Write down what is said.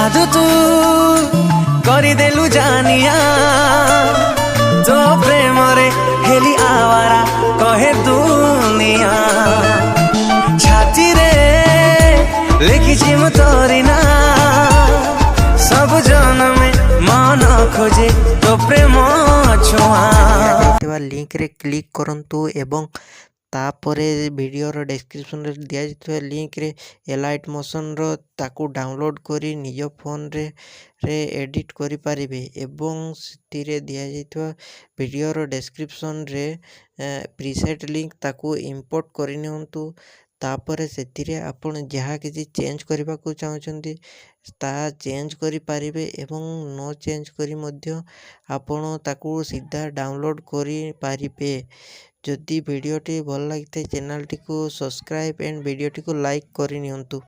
जादू तू करदेलु जानिया तो प्रेम रे हेली आवारा कहे दुनिया छाती रे लिखी मु तोरी ना सब जन में मन खोजे तो प्रेम छुआ लिंक रे क्लिक करंतु एवं तापरे वीडियोर डिस्क्रिप्शन रे दिया जाइଥିବା लिंक रे एलाइट मोशन रो ताकू डाउनलोड करी निज फोन रे एडिट करि पारिबे एवं सितिरे दिया जाइଥିବା वीडियोर डिस्क्रिप्शन रे प्रीसेट लिंक ताकू इंपोर्ट करि नियंतु तापरे सेतिरे आपण जहाँ किसी चेंज करबा को चाहछंती ता चेंज करि पारिबे एवं नो चेंज करी मध्य आपण ताकू सीधा डाउनलोड करि पारिबे। जदि वीडियोटी भल लगी चैनल टी को सब्सक्राइब एंड वीडियोटी को लाइक करि नियंतु।